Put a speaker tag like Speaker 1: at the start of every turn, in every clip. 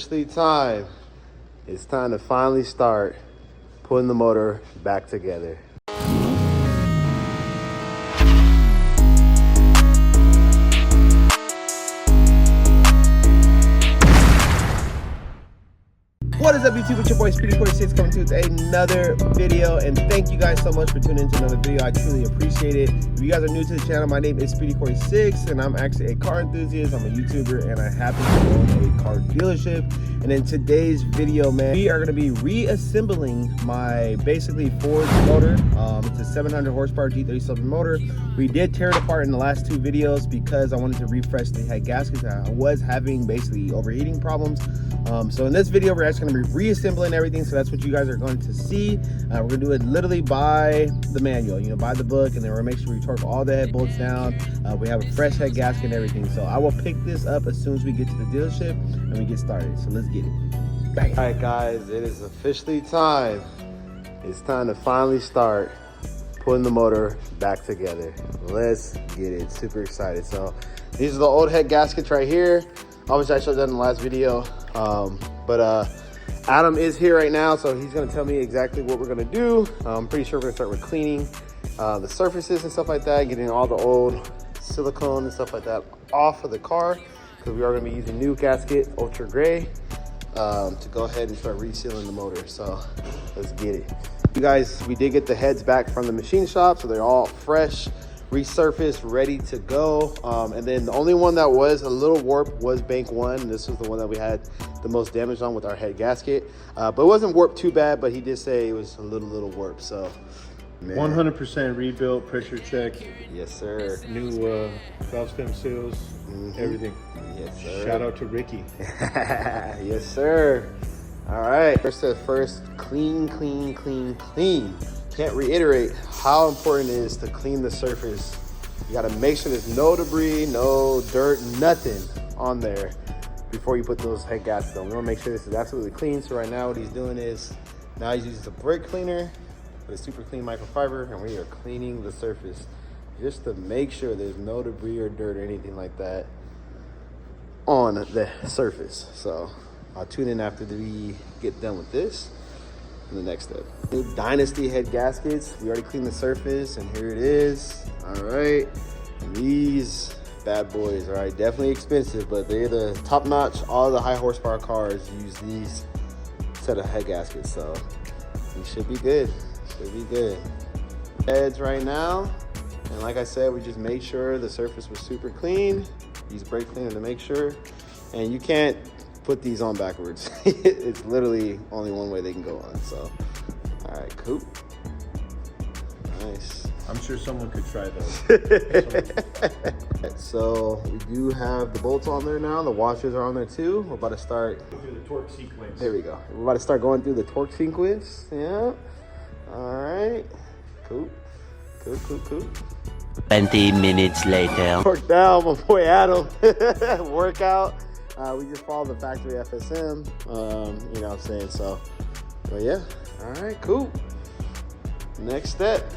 Speaker 1: Time. It's time to finally start putting the motor back together. What is up, YouTube? It's your boy Speedy46 coming to you with another video, and thank you guys so much for tuning into another video. I truly appreciate it. If you guys are new to the channel, my name is Speedy46 and I'm actually a car enthusiast. I'm a YouTuber and I happen to own a car dealership. And in today's video, man, we are going to be reassembling my basically Ford motor. It's a 700 horsepower G37 motor. We did tear it apart in the last two videos because I wanted to refresh the head gaskets. I was having basically overheating problems. So in this video, we're actually going to be reassembling everything. So that's what you guys are going to see. We're going to do it literally by the manual, by the book, and then we're going to make sure we torque all the head bolts down. We have a fresh head gasket and everything. So I will pick this up as soon as we get to the dealership and we get started. So let's get it. Bang. All right, guys, it is officially time. It's time to finally start putting the motor back together. Let's get it. Super excited. So these are the old head gaskets right here. Obviously, I showed that in the last video. Adam is here right now, so he's going to tell me exactly what we're going to do. I'm pretty sure we're going to start with cleaning the surfaces and stuff like that, getting all the old silicone and stuff like that off of the car, because we are going to be using new gasket, ultra gray, to go ahead and start resealing the motor. So let's get it. You guys, we did get the heads back from the machine shop, so they're all fresh, resurfaced, ready to go. And then the only one that was a little warped was bank one. This was the one that we had the most damage on with our head gasket, but it wasn't warped too bad, but he did say it was a little warped. So
Speaker 2: 100% rebuilt, pressure check.
Speaker 1: Yes, sir.
Speaker 2: New valve stem seals, everything.
Speaker 1: Yes, sir.
Speaker 2: Shout out to Ricky.
Speaker 1: Yes, sir. All right, first, clean. Can't reiterate how important it is to clean the surface. You got to make sure there's no debris, no dirt, nothing on there before you put those head gaskets on. We want to make sure this is absolutely clean. So right now what he's doing is, now he's using a brake cleaner with a super clean microfiber, and we are cleaning the surface just to make sure there's no debris or dirt or anything like that on the surface. So I'll tune in after we get done with this. The next step, new Dynasty head gaskets. We already cleaned the surface, and here it is. All right, and these bad boys, all right, definitely expensive, but they're the top notch. All the high horsepower cars use these set of head gaskets, so we should be good. Heads right now, and like I said, we just made sure the surface was super clean. Use brake cleaner to make sure, and you can't put these on backwards. It's literally only one way they can go on. So all right, cool, nice.
Speaker 2: I'm sure someone could try those.
Speaker 1: So we do have the bolts on there now. The washers are on there too. We're about to start
Speaker 2: through the torque sequence.
Speaker 1: There we go. We're about to start going through the torque sequence. Yeah, all right, cool.
Speaker 3: 20 minutes later.
Speaker 1: Torque down, my boy Adam. Workout. We just follow the factory FSM, you know what I'm saying? So, but yeah, all right, cool. Next step,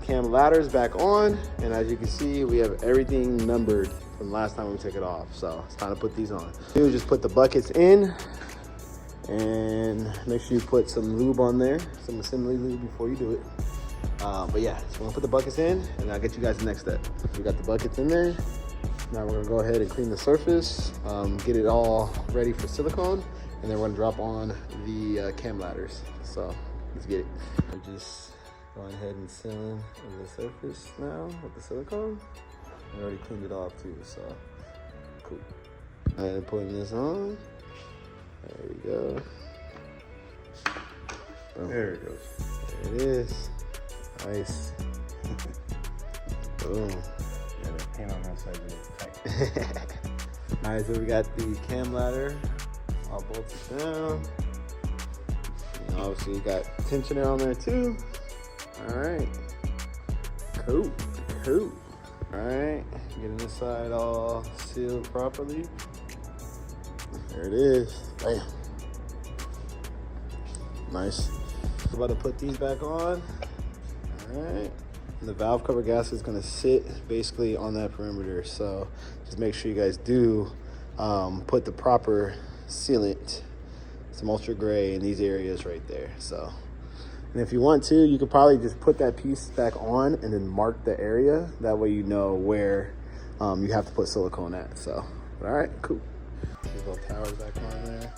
Speaker 1: cam ladder's back on, and as you can see, we have everything numbered from last time we took it off. So it's time to put these on. You just put the buckets in, and make sure you put some lube on there, some assembly lube before you do it. But yeah, so we're gonna put the buckets in, and I'll get you guys the next step. We got the buckets in there. Now we're gonna go ahead and clean the surface, get it all ready for silicone, and then we're gonna drop on the cam ladders. So let's get it. We're just going ahead and sealing the surface now with the silicone. I already cleaned it off too, so cool. And putting this on. There we go. Boom.
Speaker 2: There it goes.
Speaker 1: There it is. Nice. Boom.
Speaker 2: Yeah, the paint on that side is tight.
Speaker 1: All right, so we got the cam ladder all bolted down. And obviously you got tensioner on there too. All right, cool. All right, getting this side all sealed properly. There it is. Bam. Nice. We're about to put these back on. All right. And the valve cover gasket is going to sit basically on that perimeter. So just make sure you guys do put the proper sealant, some ultra gray in these areas right there. So, and if you want to, you could probably just put that piece back on and then mark the area. That way you know where you have to put silicone at. So, all right, cool. These little towers back on there.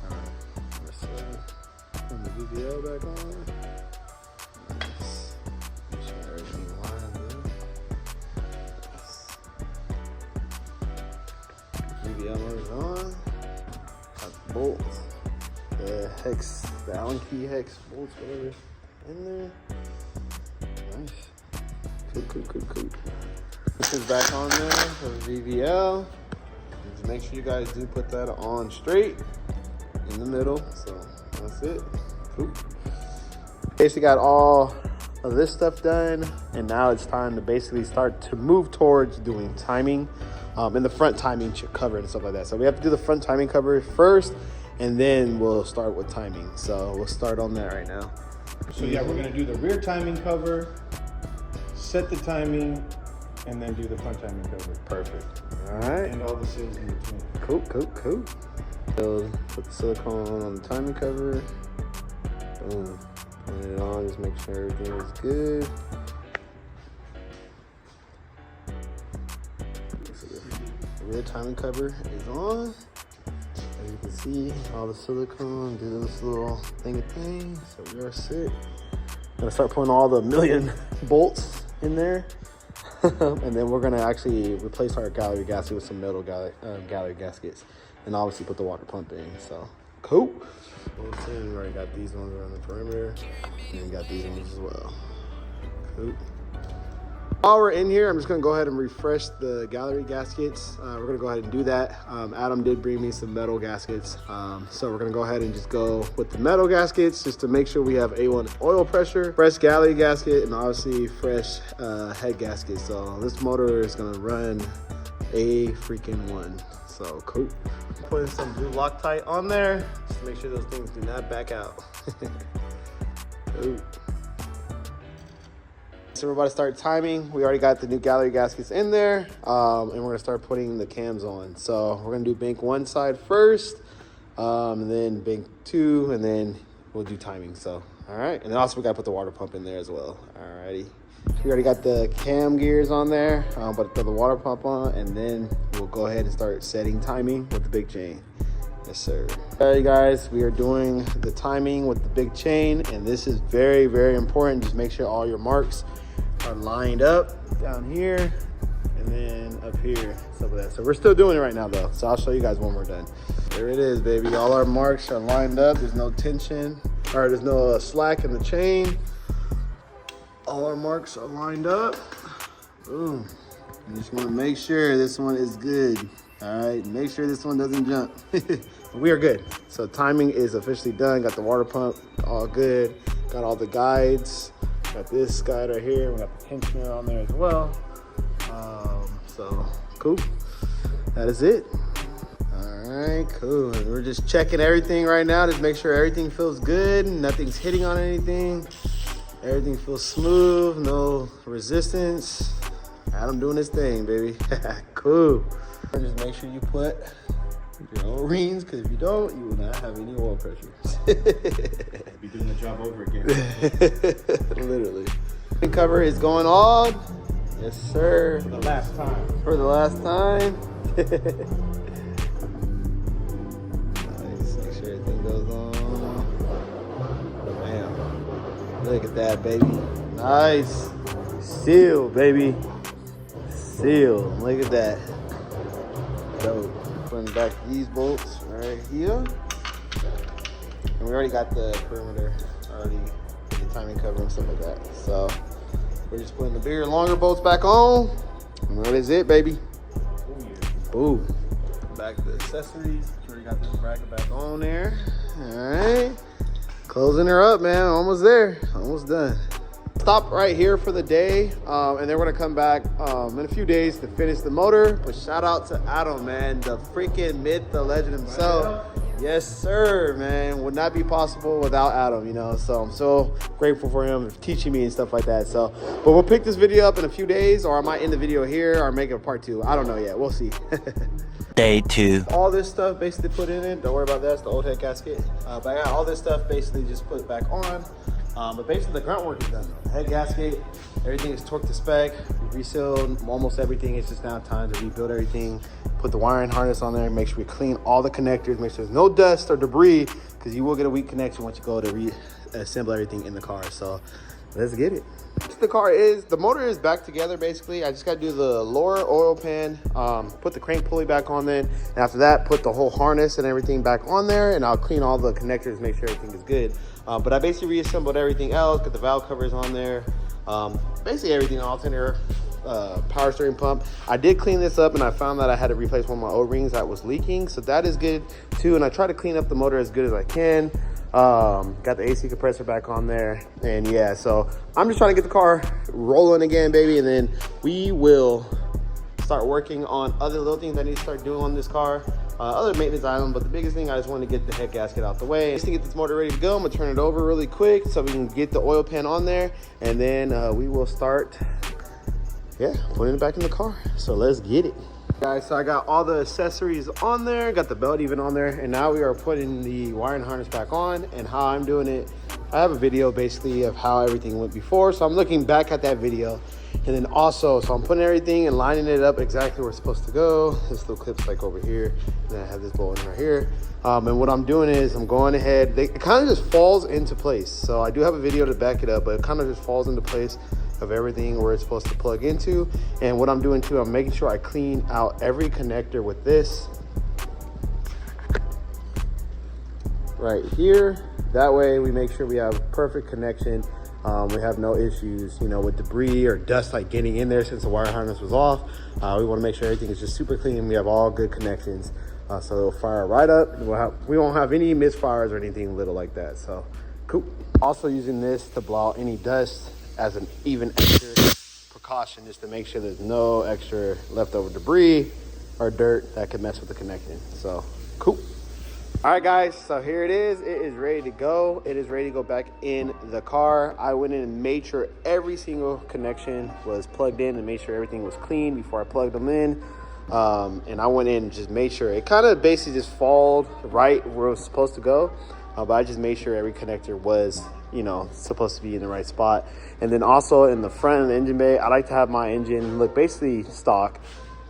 Speaker 1: All right, put the VVL back on. Nice. Make sure everything lines up. VVL motors on. Got the bolts. The hex, the Allen key hex bolts, whatever, in there. Nice. Cool. This is back on there for the VVL. Just make sure you guys do put that on straight in the middle. So that's it. Cool. Basically got all of this stuff done, and now it's time to basically start to move towards doing timing, and the front timing cover and stuff like that. So we have to do the front timing cover first, and then we'll start with timing. So we'll start on that right now.
Speaker 2: So yeah, we're gonna do the rear timing cover, set the timing, and then do the front timing cover.
Speaker 1: Perfect. All right.
Speaker 2: And all the seals in between.
Speaker 1: Cool. So put the silicone on the timing cover. Boom. Put it on, just make sure everything is good. So the rear timing cover is on. As you can see, all the silicone, do this little thing. So we are set. Gonna start putting all the million bolts in there. And then we're gonna actually replace our gallery gasket with some metal gallery gaskets, and obviously put the water pump in. So cool. We already got these ones around the perimeter, and we got these ones as well. Cool. While we're in here, I'm just gonna go ahead and refresh the gallery gaskets. We're gonna go ahead and do that. Adam did bring me some metal gaskets. So we're gonna go ahead and just go with the metal gaskets just to make sure we have A1 oil pressure, fresh gallery gasket, and obviously fresh head gasket. So this motor is gonna run a freaking one. So cool. Putting some blue Loctite on there just to make sure those things do not back out. Cool. So we're about to start timing. We already got the new gallery gaskets in there, and we're gonna start putting the cams on. So we're gonna do bank 1 side first, and then bank 2, and then we'll do timing. So, all right. And then also we gotta put the water pump in there as well. Alrighty. We already got the cam gears on there, but throw the water pump on, and then we'll go ahead and start setting timing with the big chain. Yes, sir. All right, guys, we are doing the timing with the big chain, and this is very, very important. Just make sure all your marks are lined up down here and then up here, stuff like that. So we're still doing it right now though, so I'll show you guys when we're done. There it is, baby. All our marks are lined up. There's no tension, or there's no slack in the chain. All our marks are lined up. Boom. You just want to make sure this one is good. All right, make sure this one doesn't jump. We are good. So timing is officially done. Got the water pump all good. Got all the guides. Got this guide right here. We got the tensioner on there as well. So cool. That is it. All right, cool. And we're just checking everything right now. Just make sure everything feels good. Nothing's hitting on anything. Everything feels smooth. No resistance. Adam doing his thing, baby. Cool. Just make sure you put your O-rings, because if you don't, you will not have any oil pressure.
Speaker 2: Be doing the job over again.
Speaker 1: Literally. The cover is going on. Yes, sir.
Speaker 2: For the last time.
Speaker 1: For the last time. Nice. Make sure everything goes on. Bam. Look at that, baby. Nice. Seal, baby. Seal. Look at that. Dope. Putting back these bolts right here. And we already got the perimeter already, the timing cover and stuff like that. So we're just putting the bigger, longer bolts back on. And that is it, baby. Ooh. Back the accessories. Already got this bracket back on there. All right. Closing her up, man. Almost there. Almost done. Stop right here for the day, and then we're gonna come back in a few days to finish the motor. But shout out to Adam, man, the freaking myth, the legend himself. Yes, sir, man. Would not be possible without Adam, you know. So I'm so grateful for him teaching me and stuff like that. So, but we'll pick this video up in a few days, or I might end the video here or make it a part 2. I don't know yet. We'll see.
Speaker 3: Day 2.
Speaker 1: All this stuff basically put in it. Don't worry about that. It's the old head gasket. But I got all this stuff basically just put back on. But basically the grunt work is done. The head gasket, everything is torqued to spec. We resealed almost everything. It's just now time to rebuild everything. Put the wiring harness on there. Make sure we clean all the connectors. Make sure there's no dust or debris, because you will get a weak connection once you go to reassemble everything in the car. So let's get it. The motor is back together basically. I just got to do the lower oil pan, put the crank pulley back on then, and after that put the whole harness and everything back on there, and I'll clean all the connectors, make sure everything is good. But I basically reassembled everything else, got the valve covers on there, basically everything, alternator, power steering pump. I did clean this up and I found that I had to replace one of my O-rings that was leaking, so that is good too. And I try to clean up the motor as good as I can. Got the AC compressor back on there, and yeah, so I'm just trying to get the car rolling again, baby, and then we will start working on other little things I need to start doing on this car, other maintenance items. But the biggest thing, I just want to get the head gasket out the way. Just to get this motor ready to go, I'm gonna turn it over really quick so we can get the oil pan on there, and then we will start putting it back in the car. So let's get it. Guys, so I got all the accessories on there, got the belt even on there, and now we are putting the wiring harness back on. And how I'm doing it, I have a video basically of how everything went before, so I'm looking back at that video. And then also, so I'm putting everything and lining it up exactly where it's supposed to go. This little clip's like over here, and then I have this bolt right here. And what I'm doing is I'm going ahead, it kind of just falls into place. So I do have a video to back it up, but it kind of just falls into place of everything where it's supposed to plug into. And what I'm doing too, I'm making sure I clean out every connector with this right here. That way we make sure we have perfect connection. We have no issues, you know, with debris or dust like getting in there since the wire harness was off. We want to make sure everything is just super clean. We have all good connections, so it'll fire right up. We won't have any misfires or anything little like that. So cool. Also using this to blow out any dust as an even extra precaution, just to make sure there's no extra leftover debris or dirt that could mess with the connection. So cool. All right guys, so here it is. It is ready to go. It is ready to go back in the car. I went in and made sure every single connection was plugged in and made sure everything was clean before I plugged them in. And I went in and just made sure it kind of basically just followed right where it was supposed to go. But I just made sure every connector was, you know, supposed to be in the right spot. And then also in the front of the engine bay, I like to have my engine look basically stock,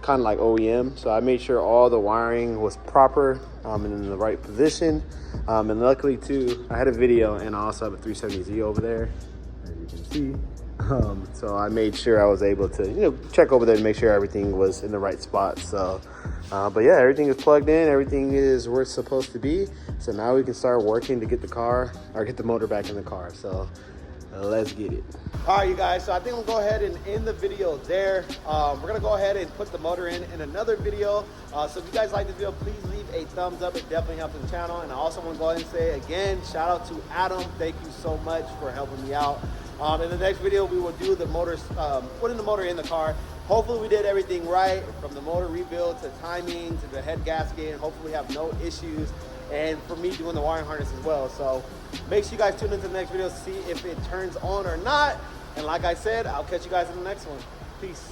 Speaker 1: kind of like OEM. So I made sure all the wiring was proper and in the right position. And luckily too, I had a video, and I also have a 370Z over there, as you can see. So I made sure I was able to, you know, check over there and make sure everything was in the right spot. So, but yeah, everything is plugged in. Everything is where it's supposed to be. So now we can start working to get the car, or get the motor back in the car. So let's get it. All right, you guys, so I think we'll go ahead and end the video there. We're gonna go ahead and put the motor in another video. So if you guys like this video, please leave a thumbs up. It definitely helps the channel. And I also want to go ahead and say again, shout out to Adam. Thank you so much for helping me out. In the next video, we will do the motors, putting the motor in the car. Hopefully we did everything right, from the motor rebuild to timing to the head gasket, and hopefully we have no issues. And for me doing the wiring harness as well. So make sure you guys tune into the next video to see if it turns on or not. And like I said, I'll catch you guys in the next one. Peace.